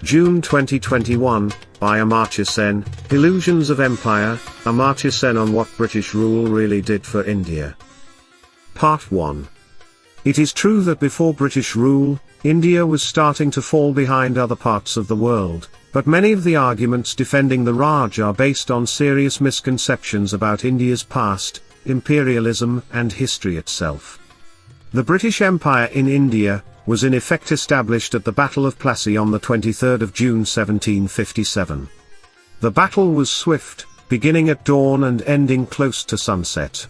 June 2021, by Amartya Sen, Illusions of Empire, Amartya Sen on what British rule really did for India. Part 1. It is true that before British rule, India was starting to fall behind other parts of the world, but many of the arguments defending the Raj are based on serious misconceptions about India's past, imperialism and history itself. The British Empire in India was in effect established at the Battle of Plassey on the 23rd of June 1757. The battle was swift, beginning at dawn and ending close to sunset.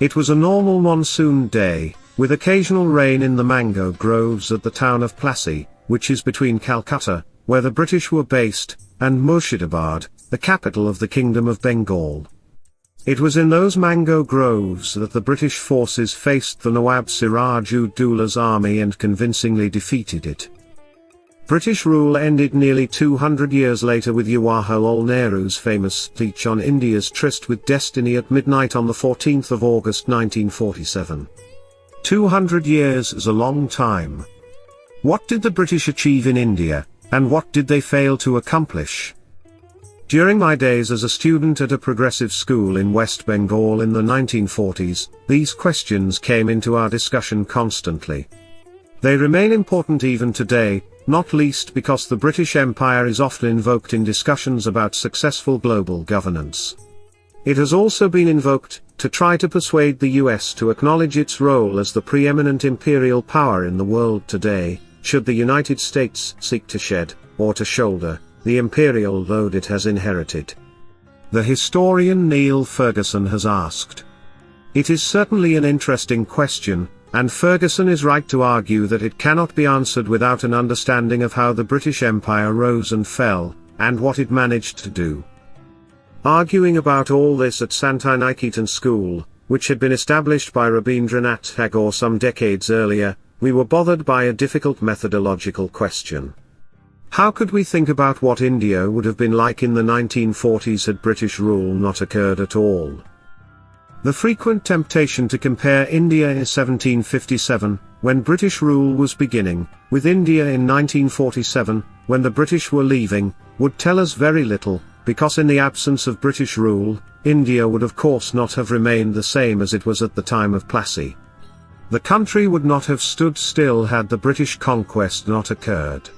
It was a normal monsoon day, with occasional rain in the mango groves at the town of Plassey, which is between Calcutta, where the British were based, and Murshidabad, the capital of the Kingdom of Bengal. It was in those mango groves that the British forces faced the Nawab Siraj-ud-Dowla's army and convincingly defeated it. British rule ended nearly 200 years later with Jawaharlal Nehru's famous speech on India's tryst with destiny at midnight on the 14th of August 1947. 200 years is a long time. What did the British achieve in India, and what did they fail to accomplish? During my days as a student at a progressive school in West Bengal in the 1940s, these questions came into our discussion constantly. They remain important even today, not least because the British Empire is often invoked in discussions about successful global governance. It has also been invoked to try to persuade the US to acknowledge its role as the preeminent imperial power in the world today, should the United States seek to shed, or to shoulder, the imperial load it has inherited. The historian Neil Ferguson has asked. It is certainly an interesting question, and Ferguson is right to argue that it cannot be answered without an understanding of how the British Empire rose and fell, and what it managed to do. Arguing about all this at Santiniketan School, which had been established by Rabindranath Tagore some decades earlier, we were bothered by a difficult methodological question. How could we think about what India would have been like in the 1940s had British rule not occurred at all? The frequent temptation to compare India in 1757, when British rule was beginning, with India in 1947, when the British were leaving, would tell us very little, because in the absence of British rule, India would of course not have remained the same as it was at the time of Plassey. The country would not have stood still had the British conquest not occurred.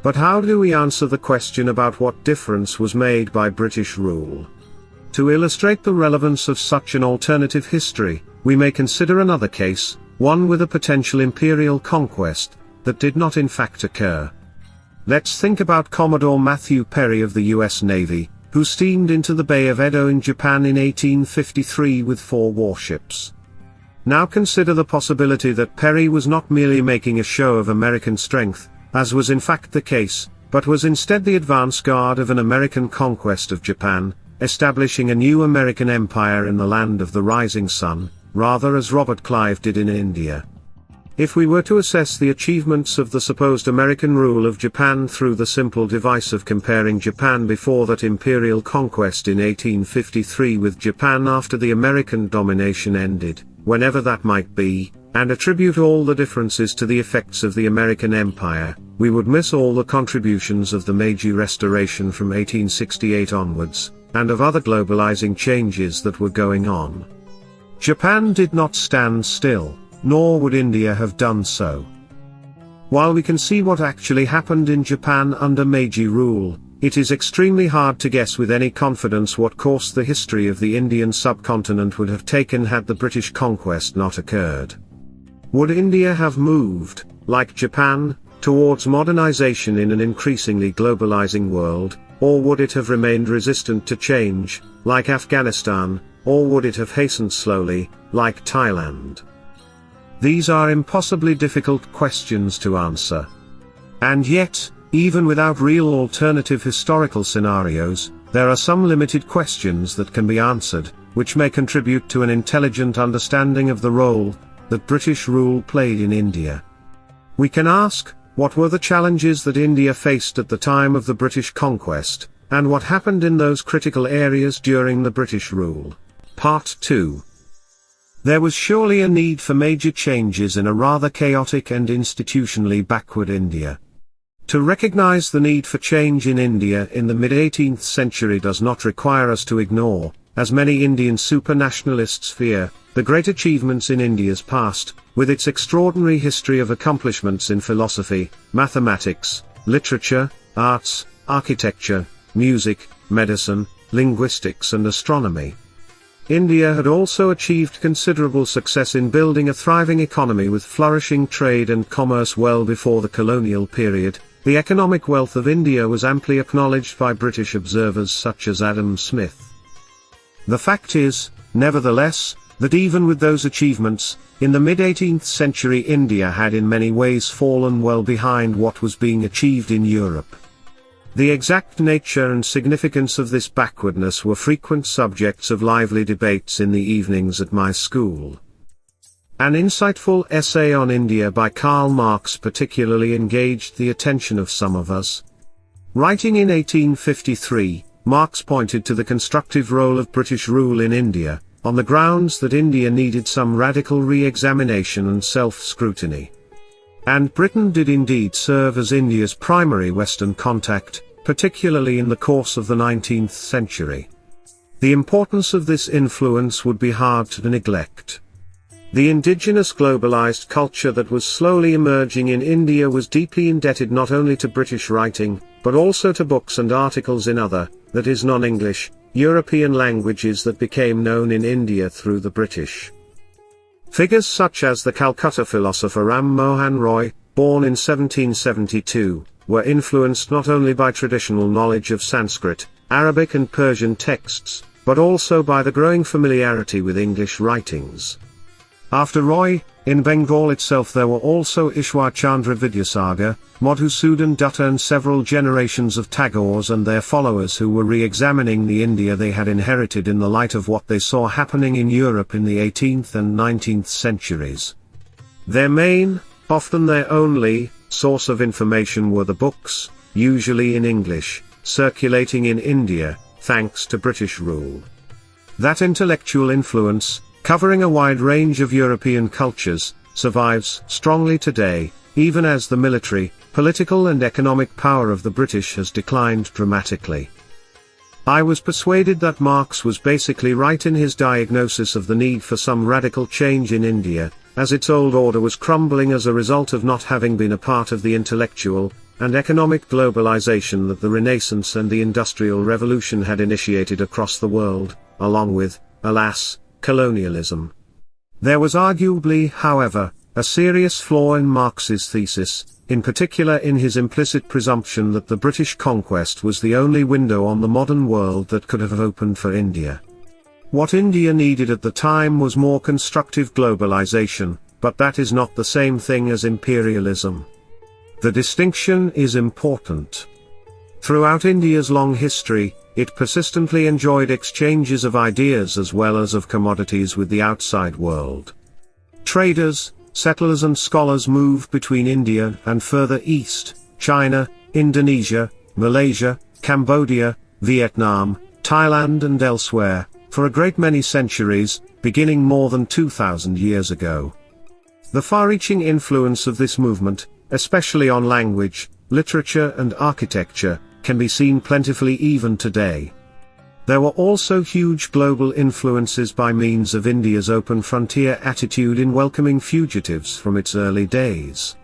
But how do we answer the question about what difference was made by British rule? To illustrate the relevance of such an alternative history, we may consider another case, one with a potential imperial conquest, that did not in fact occur. Let's think about Commodore Matthew Perry of the US Navy, who steamed into the Bay of Edo in Japan in 1853 with 4 warships. Now consider the possibility that Perry was not merely making a show of American strength, as was in fact the case, but was instead the advance guard of an American conquest of Japan, establishing a new American empire in the land of the rising sun, rather as Robert Clive did in India. If we were to assess the achievements of the supposed American rule of Japan through the simple device of comparing Japan before that imperial conquest in 1853 with Japan after the American domination ended, whenever that might be, and attribute all the differences to the effects of the American Empire, we would miss all the contributions of the Meiji Restoration from 1868 onwards, and of other globalizing changes that were going on. Japan did not stand still, nor would India have done so. While we can see what actually happened in Japan under Meiji rule, it is extremely hard to guess with any confidence what course the history of the Indian subcontinent would have taken had the British conquest not occurred. Would India have moved, like Japan, towards modernization in an increasingly globalizing world, or would it have remained resistant to change, like Afghanistan, or would it have hastened slowly, like Thailand? These are impossibly difficult questions to answer. And yet, even without real alternative historical scenarios, there are some limited questions that can be answered, which may contribute to an intelligent understanding of the role that British rule played in India. We can ask, what were the challenges that India faced at the time of the British conquest, and what happened in those critical areas during the British rule? Part 2. There was surely a need for major changes in a rather chaotic and institutionally backward India. To recognize the need for change in India in the mid-18th century does not require us to ignore, as many Indian supranationalists fear, the great achievements in India's past, with its extraordinary history of accomplishments in philosophy, mathematics, literature, arts, architecture, music, medicine, linguistics and astronomy. India had also achieved considerable success in building a thriving economy with flourishing trade and commerce well before the colonial period. The economic wealth of India was amply acknowledged by British observers such as Adam Smith. The fact is, nevertheless, that even with those achievements, in the mid-18th century India had in many ways fallen well behind what was being achieved in Europe. The exact nature and significance of this backwardness were frequent subjects of lively debates in the evenings at my school. An insightful essay on India by Karl Marx particularly engaged the attention of some of us. Writing in 1853, Marx pointed to the constructive role of British rule in India, on the grounds that India needed some radical re-examination and self-scrutiny. And Britain did indeed serve as India's primary Western contact, particularly in the course of the 19th century. The importance of this influence would be hard to neglect. The indigenous globalized culture that was slowly emerging in India was deeply indebted not only to British writing, but also to books and articles in other, that is non-English, European languages that became known in India through the British. Figures such as the Calcutta philosopher Ram Mohan Roy, born in 1772, were influenced not only by traditional knowledge of Sanskrit, Arabic and Persian texts, but also by the growing familiarity with English writings. After Roy, in Bengal itself there were also Ishwar Chandra Vidyasagar, Madhusudan Dutta and several generations of Tagores and their followers who were re-examining the India they had inherited in the light of what they saw happening in Europe in the 18th and 19th centuries. Their main, often their only, source of information were the books, usually in English, circulating in India, thanks to British rule. That intellectual influence, covering a wide range of European cultures, survives strongly today, even as the military, political and economic power of the British has declined dramatically. I was persuaded that Marx was basically right in his diagnosis of the need for some radical change in India, as its old order was crumbling as a result of not having been a part of the intellectual and economic globalization that the Renaissance and the Industrial Revolution had initiated across the world, along with, alas, colonialism. There was arguably, however, a serious flaw in Marx's thesis, in particular in his implicit presumption that the British conquest was the only window on the modern world that could have opened for India. What India needed at the time was more constructive globalization, but that is not the same thing as imperialism. The distinction is important. Throughout India's long history, it persistently enjoyed exchanges of ideas as well as of commodities with the outside world. Traders, settlers and scholars moved between India and further east, China, Indonesia, Malaysia, Cambodia, Vietnam, Thailand and elsewhere, for a great many centuries, beginning more than 2,000 years ago. The far-reaching influence of this movement, especially on language, literature and architecture, can be seen plentifully even today. There were also huge global influences by means of India's open frontier attitude in welcoming fugitives from its early days.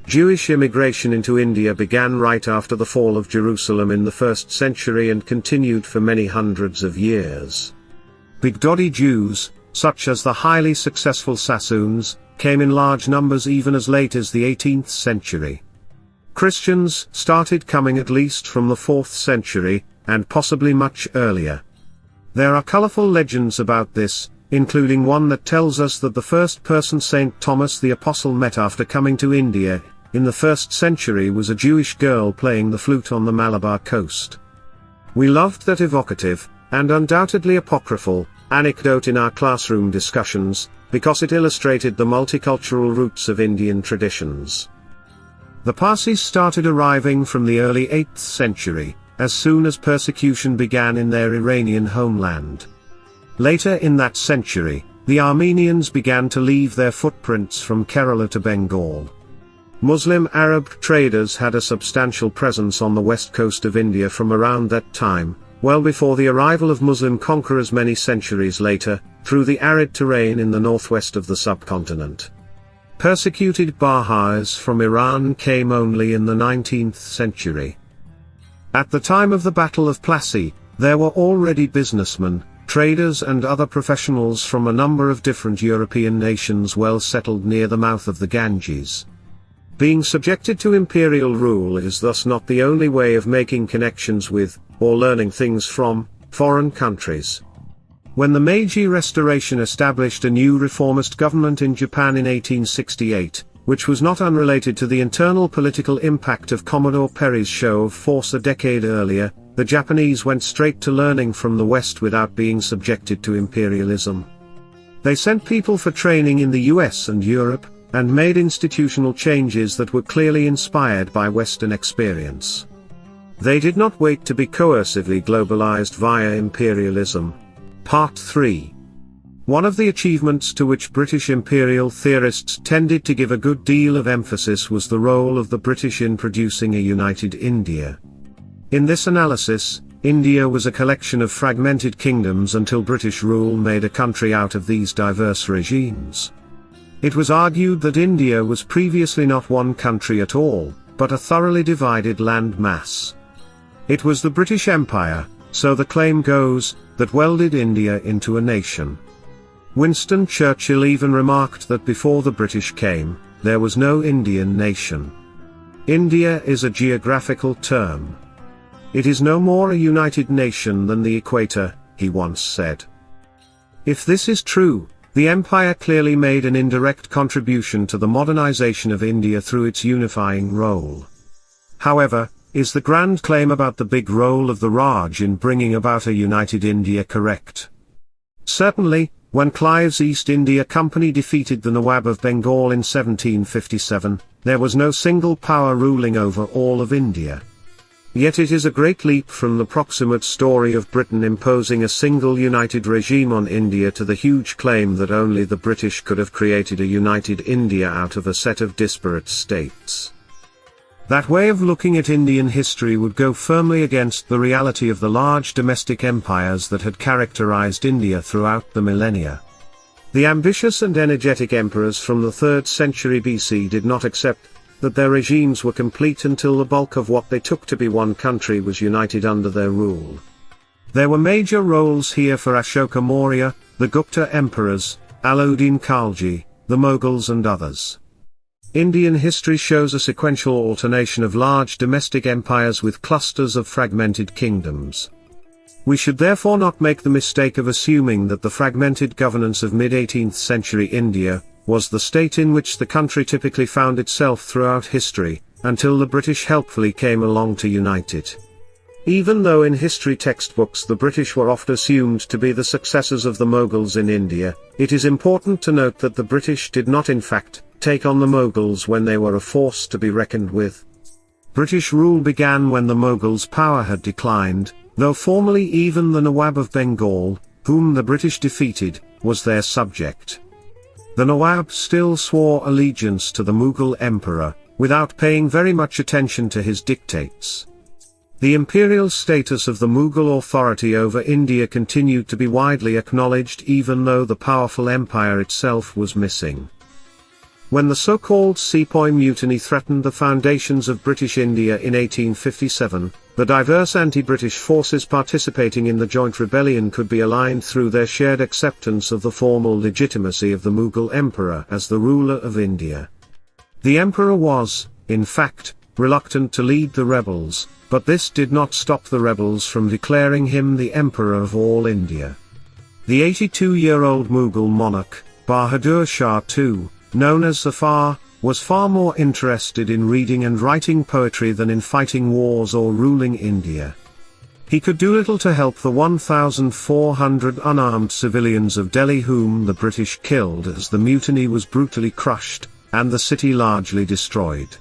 Jewish immigration into India began right after the fall of Jerusalem in the 1st century and continued for many hundreds of years. Bigdodi Jews, such as the highly successful Sassoons, came in large numbers even as late as the 18th century. Christians started coming at least from the 4th century, and possibly much earlier. There are colorful legends about this, including one that tells us that the first person St. Thomas the Apostle met after coming to India, in the 1st century was a Jewish girl playing the flute on the Malabar coast. We loved that evocative, and undoubtedly apocryphal, anecdote in our classroom discussions, because it illustrated the multicultural roots of Indian traditions. The Parsis started arriving from the early 8th century, as soon as persecution began in their Iranian homeland. Later in that century, the Armenians began to leave their footprints from Kerala to Bengal. Muslim Arab traders had a substantial presence on the west coast of India from around that time, well before the arrival of Muslim conquerors many centuries later, through the arid terrain in the northwest of the subcontinent. Persecuted Baha'is from Iran came only in the 19th century. At the time of the Battle of Plassey, there were already businessmen, traders and other professionals from a number of different European nations well settled near the mouth of the Ganges. Being subjected to imperial rule is thus not the only way of making connections with, or learning things from, foreign countries. When the Meiji Restoration established a new reformist government in Japan in 1868, which was not unrelated to the internal political impact of Commodore Perry's show of force a decade earlier, the Japanese went straight to learning from the West without being subjected to imperialism. They sent people for training in the US and Europe, and made institutional changes that were clearly inspired by Western experience. They did not wait to be coercively globalized via imperialism. Part 3. One of the achievements to which British imperial theorists tended to give a good deal of emphasis was the role of the British in producing a united India. In this analysis, India was a collection of fragmented kingdoms until British rule made a country out of these diverse regimes. It was argued that India was previously not one country at all, but a thoroughly divided land mass. It was the British Empire, so the claim goes, that welded India into a nation. Winston Churchill even remarked that before the British came, there was no Indian nation. India is a geographical term. It is no more a united nation than the equator, he once said. If this is true, the empire clearly made an indirect contribution to the modernization of India through its unifying role. However, is the grand claim about the big role of the Raj in bringing about a united India correct? Certainly, when Clive's East India Company defeated the Nawab of Bengal in 1757, there was no single power ruling over all of India. Yet it is a great leap from the proximate story of Britain imposing a single united regime on India to the huge claim that only the British could have created a united India out of a set of disparate states. That way of looking at Indian history would go firmly against the reality of the large domestic empires that had characterized India throughout the millennia. The ambitious and energetic emperors from the 3rd century BC did not accept that their regimes were complete until the bulk of what they took to be one country was united under their rule. There were major roles here for Ashoka Maurya, the Gupta emperors, Alauddin Khalji, the Mughals and others. Indian history shows a sequential alternation of large domestic empires with clusters of fragmented kingdoms. We should therefore not make the mistake of assuming that the fragmented governance of mid-18th century India was the state in which the country typically found itself throughout history, until the British helpfully came along to unite it. Even though in history textbooks the British were often assumed to be the successors of the Mughals in India, it is important to note that the British did not in fact take on the Mughals when they were a force to be reckoned with. British rule began when the Mughals' power had declined, though formally even the Nawab of Bengal, whom the British defeated, was their subject. The Nawab still swore allegiance to the Mughal emperor, without paying very much attention to his dictates. The imperial status of the Mughal authority over India continued to be widely acknowledged even though the powerful empire itself was missing. When the so-called Sepoy Mutiny threatened the foundations of British India in 1857, the diverse anti-British forces participating in the joint rebellion could be aligned through their shared acceptance of the formal legitimacy of the Mughal emperor as the ruler of India. The emperor was, in fact, reluctant to lead the rebels, but this did not stop the rebels from declaring him the emperor of all India. The 82-year-old Mughal monarch, Bahadur Shah II, known as Zafar, was far more interested in reading and writing poetry than in fighting wars or ruling India. He could do little to help the 1,400 unarmed civilians of Delhi whom the British killed as the mutiny was brutally crushed, and the city largely destroyed.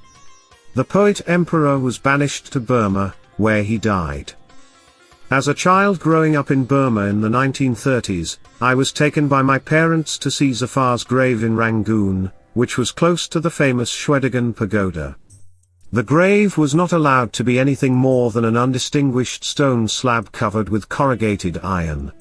The poet-emperor was banished to Burma, where he died. As a child growing up in Burma in the 1930s, I was taken by my parents to see Zafar's grave in Rangoon, which was close to the famous Shwedagon Pagoda. The grave was not allowed to be anything more than an undistinguished stone slab covered with corrugated iron.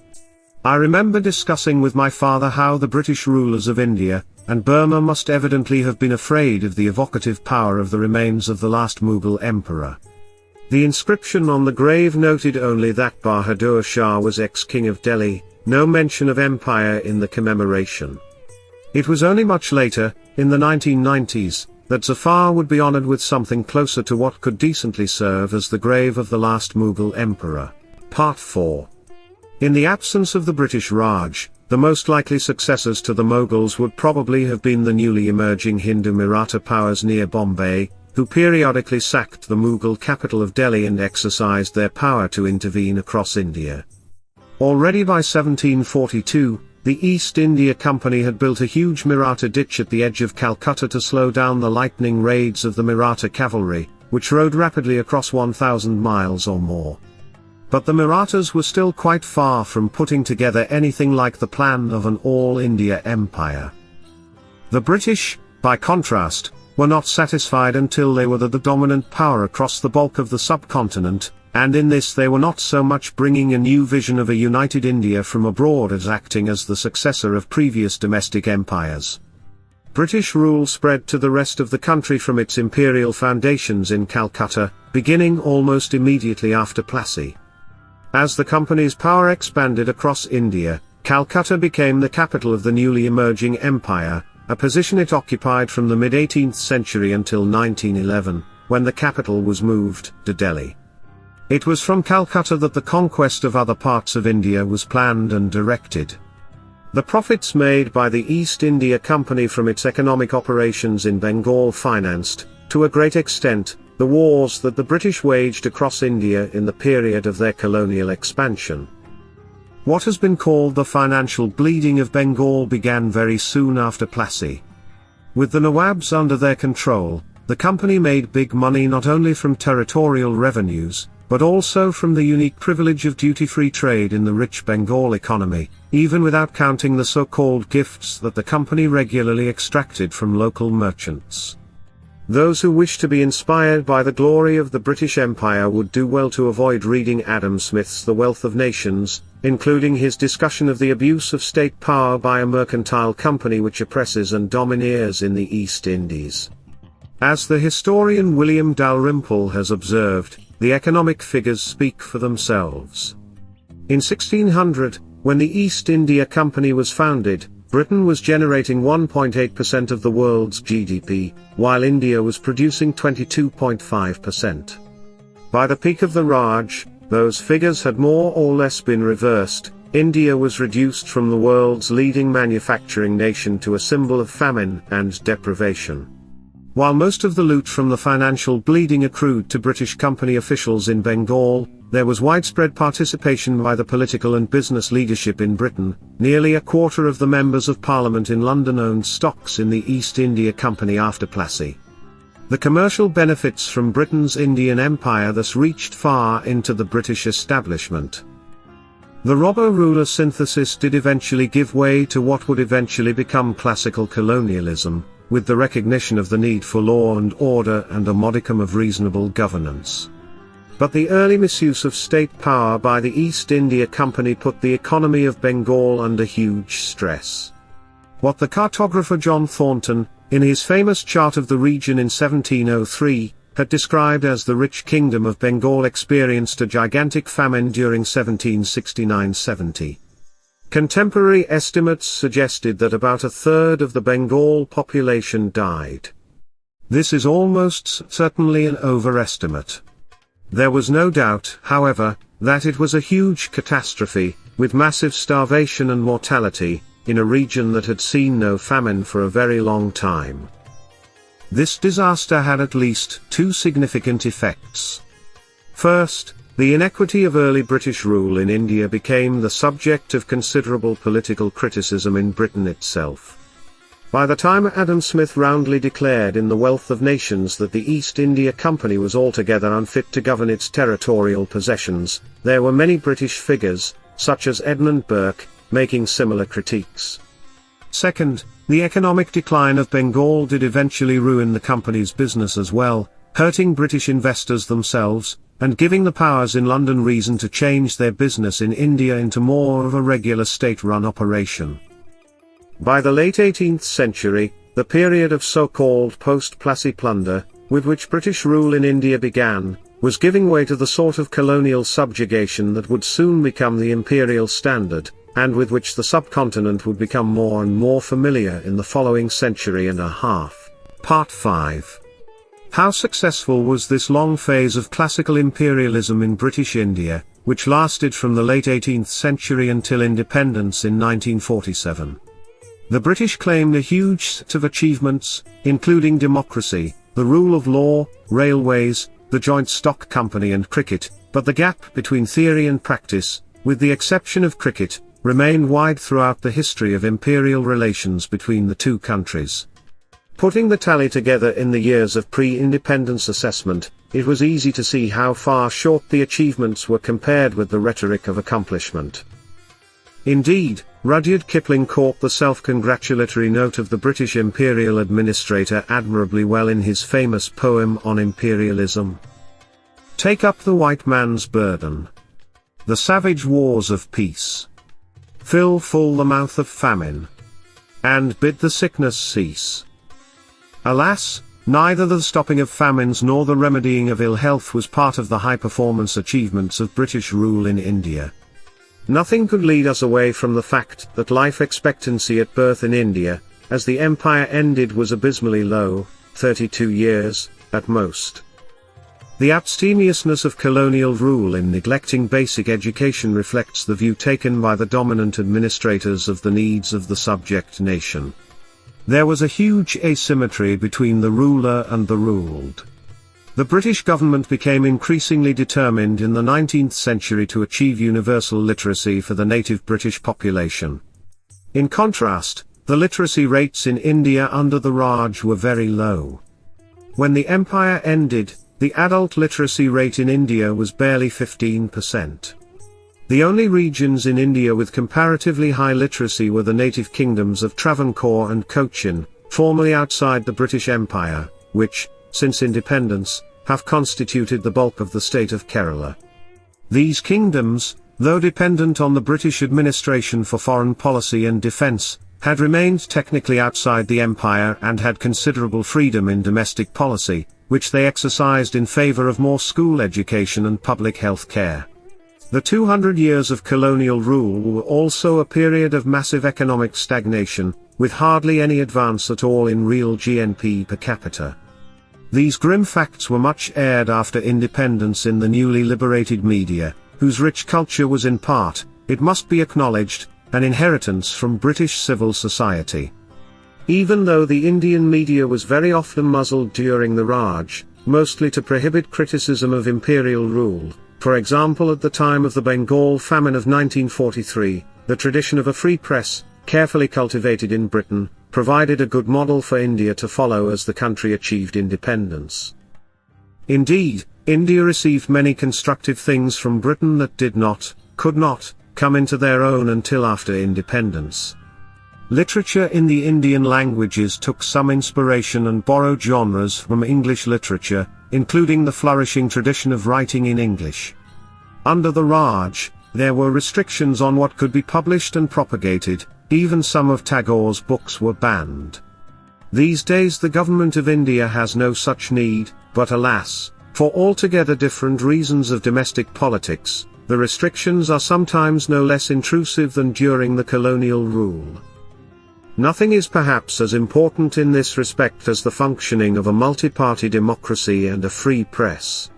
I remember discussing with my father how the British rulers of India and Burma must evidently have been afraid of the evocative power of the remains of the last Mughal emperor. The inscription on the grave noted only that Bahadur Shah was ex-king of Delhi, no mention of empire in the commemoration. It was only much later, in the 1990s, that Zafar would be honoured with something closer to what could decently serve as the grave of the last Mughal emperor. Part 4. In the absence of the British Raj, the most likely successors to the Mughals would probably have been the newly emerging Hindu Maratha powers near Bombay, who periodically sacked the Mughal capital of Delhi and exercised their power to intervene across India. Already by 1742, the East India Company had built a huge Maratha ditch at the edge of Calcutta to slow down the lightning raids of the Maratha cavalry, which rode rapidly across 1,000 miles or more. But the Marathas were still quite far from putting together anything like the plan of an all-India empire. The British, by contrast, were not satisfied until they were the dominant power across the bulk of the subcontinent, and in this they were not so much bringing a new vision of a united India from abroad as acting as the successor of previous domestic empires. British rule spread to the rest of the country from its imperial foundations in Calcutta, beginning almost immediately after Plassey. As the company's power expanded across India, Calcutta became the capital of the newly emerging empire, a position it occupied from the mid-18th century until 1911, when the capital was moved to Delhi. It was from Calcutta that the conquest of other parts of India was planned and directed. The profits made by the East India Company from its economic operations in Bengal financed, to a great extent, the wars that the British waged across India in the period of their colonial expansion. What has been called the financial bleeding of Bengal began very soon after Plassey. With the Nawabs under their control, the company made big money not only from territorial revenues, but also from the unique privilege of duty-free trade in the rich Bengal economy, even without counting the so-called gifts that the company regularly extracted from local merchants. Those who wish to be inspired by the glory of the British Empire would do well to avoid reading Adam Smith's The Wealth of Nations, including his discussion of the abuse of state power by a mercantile company which oppresses and domineers in the East Indies. As the historian William Dalrymple has observed, the economic figures speak for themselves. In 1600, when the East India Company was founded, Britain was generating 1.8% of the world's GDP, while India was producing 22.5%. By the peak of the Raj, those figures had more or less been reversed. India was reduced from the world's leading manufacturing nation to a symbol of famine and deprivation. While most of the loot from the financial bleeding accrued to British company officials in Bengal, there was widespread participation by the political and business leadership in Britain. Nearly a quarter of the members of Parliament in London owned stocks in the East India Company after Plassey. The commercial benefits from Britain's Indian Empire thus reached far into the British establishment. The robber-ruler synthesis did eventually give way to what would eventually become classical colonialism, with the recognition of the need for law and order and a modicum of reasonable governance. But the early misuse of state power by the East India Company put the economy of Bengal under huge stress. What the cartographer John Thornton, in his famous chart of the region in 1703, had described as the rich kingdom of Bengal experienced a gigantic famine during 1769-70. Contemporary estimates suggested that about a third of the Bengal population died. This is almost certainly an overestimate. There was no doubt, however, that it was a huge catastrophe, with massive starvation and mortality, in a region that had seen no famine for a very long time. This disaster had at least two significant effects. First, the inequity of early British rule in India became the subject of considerable political criticism in Britain itself. By the time Adam Smith roundly declared in The Wealth of Nations that the East India Company was altogether unfit to govern its territorial possessions, there were many British figures, such as Edmund Burke, making similar critiques. Second, the economic decline of Bengal did eventually ruin the company's business as well, hurting British investors themselves, and giving the powers in London reason to change their business in India into more of a regular state-run operation. By the late 18th century, the period of so-called post-Plassey plunder, with which British rule in India began, was giving way to the sort of colonial subjugation that would soon become the imperial standard, and with which the subcontinent would become more and more familiar in the following century and a half. Part 5. How successful was this long phase of classical imperialism in British India, which lasted from the late 18th century until independence in 1947? The British claimed a huge set of achievements, including democracy, the rule of law, railways, the joint stock company and cricket, but the gap between theory and practice, with the exception of cricket, remained wide throughout the history of imperial relations between the two countries. Putting the tally together in the years of pre-independence assessment, it was easy to see how far short the achievements were compared with the rhetoric of accomplishment. Indeed, Rudyard Kipling caught the self-congratulatory note of the British imperial administrator admirably well in his famous poem on imperialism. Take up the white man's burden. The savage wars of peace. Fill full the mouth of famine. And bid the sickness cease. Alas, neither the stopping of famines nor the remedying of ill health was part of the high-performance achievements of British rule in India. Nothing could lead us away from the fact that life expectancy at birth in India, as the empire ended, was abysmally low, 32 years, at most. The abstemiousness of colonial rule in neglecting basic education reflects the view taken by the dominant administrators of the needs of the subject nation. There was a huge asymmetry between the ruler and the ruled. The British government became increasingly determined in the 19th century to achieve universal literacy for the native British population. In contrast, the literacy rates in India under the Raj were very low. When the empire ended, the adult literacy rate in India was barely 15%. The only regions in India with comparatively high literacy were the native kingdoms of Travancore and Cochin, formerly outside the British Empire, which, since independence, have constituted the bulk of the state of Kerala. These kingdoms, though dependent on the British administration for foreign policy and defence, had remained technically outside the empire and had considerable freedom in domestic policy, which they exercised in favour of more school education and public health care. The 200 years of colonial rule were also a period of massive economic stagnation, with hardly any advance at all in real GNP per capita. These grim facts were much aired after independence in the newly liberated media, whose rich culture was in part, it must be acknowledged, an inheritance from British civil society. Even though the Indian media was very often muzzled during the Raj, mostly to prohibit criticism of imperial rule, for example at the time of the Bengal famine of 1943, the tradition of a free press, carefully cultivated in Britain, provided a good model for India to follow as the country achieved independence. Indeed, India received many constructive things from Britain that did not, could not, come into their own until after independence. Literature in the Indian languages took some inspiration and borrowed genres from English literature, including the flourishing tradition of writing in English. Under the Raj, there were restrictions on what could be published and propagated, even some of Tagore's books were banned. These days the government of India has no such need, but alas, for altogether different reasons of domestic politics, the restrictions are sometimes no less intrusive than during the colonial rule. Nothing is perhaps as important in this respect as the functioning of a multi-party democracy and a free press.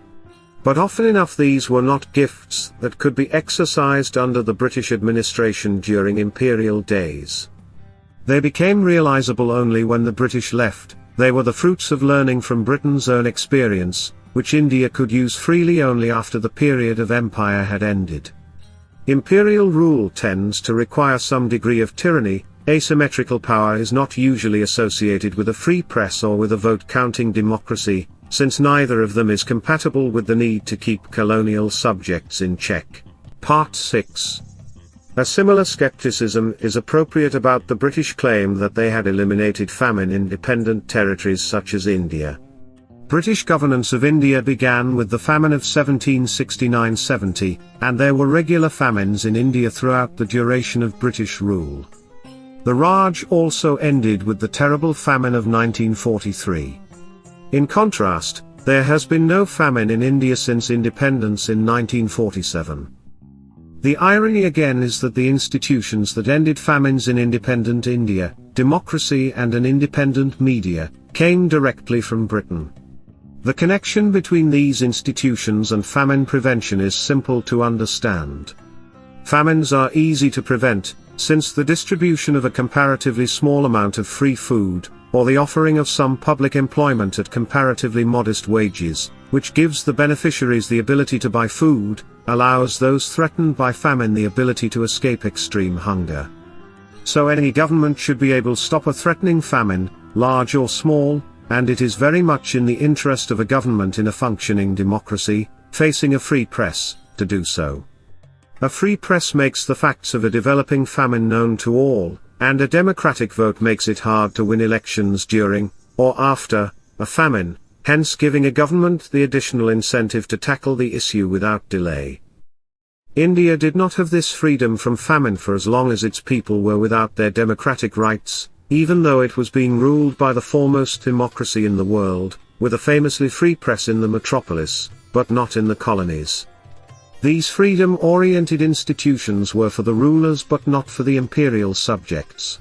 But often enough these were not gifts that could be exercised under the British administration during imperial days. They became realizable only when the British left. They were the fruits of learning from Britain's own experience, which India could use freely only after the period of empire had ended. Imperial rule tends to require some degree of tyranny. Asymmetrical power is not usually associated with a free press or with a vote-counting democracy, since neither of them is compatible with the need to keep colonial subjects in check. Part 6. A similar skepticism is appropriate about the British claim that they had eliminated famine in dependent territories such as India. British governance of India began with the famine of 1769-70, and there were regular famines in India throughout the duration of British rule. The Raj also ended with the terrible famine of 1943. In contrast, there has been no famine in India since independence in 1947. The irony again is that the institutions that ended famines in independent India, democracy and an independent media, came directly from Britain. The connection between these institutions and famine prevention is simple to understand. Famines are easy to prevent, since the distribution of a comparatively small amount of free food, or the offering of some public employment at comparatively modest wages, which gives the beneficiaries the ability to buy food, allows those threatened by famine the ability to escape extreme hunger. So any government should be able to stop a threatening famine, large or small, and it is very much in the interest of a government in a functioning democracy, facing a free press, to do so. A free press makes the facts of a developing famine known to all, and a democratic vote makes it hard to win elections during, or after, a famine, hence giving a government the additional incentive to tackle the issue without delay. India did not have this freedom from famine for as long as its people were without their democratic rights, even though it was being ruled by the foremost democracy in the world, with a famously free press in the metropolis, but not in the colonies. These freedom-oriented institutions were for the rulers but not for the imperial subjects.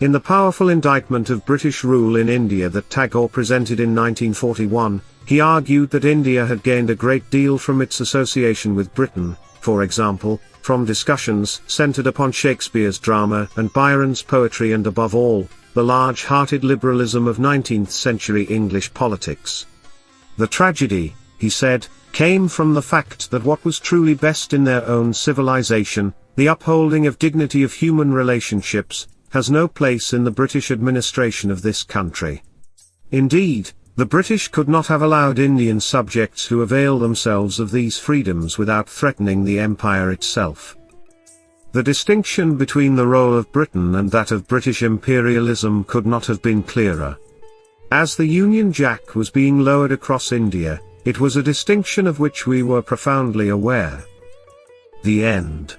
In the powerful indictment of British rule in India that Tagore presented in 1941, he argued that India had gained a great deal from its association with Britain, for example, from discussions centered upon Shakespeare's drama and Byron's poetry and above all, the large-hearted liberalism of 19th-century English politics. The tragedy, he said, came from the fact that what was truly best in their own civilization, the upholding of dignity of human relationships, has no place in the British administration of this country. Indeed, the British could not have allowed Indian subjects to avail themselves of these freedoms without threatening the empire itself. The distinction between the role of Britain and that of British imperialism could not have been clearer. As the Union Jack was being lowered across India, it was a distinction of which we were profoundly aware. The end.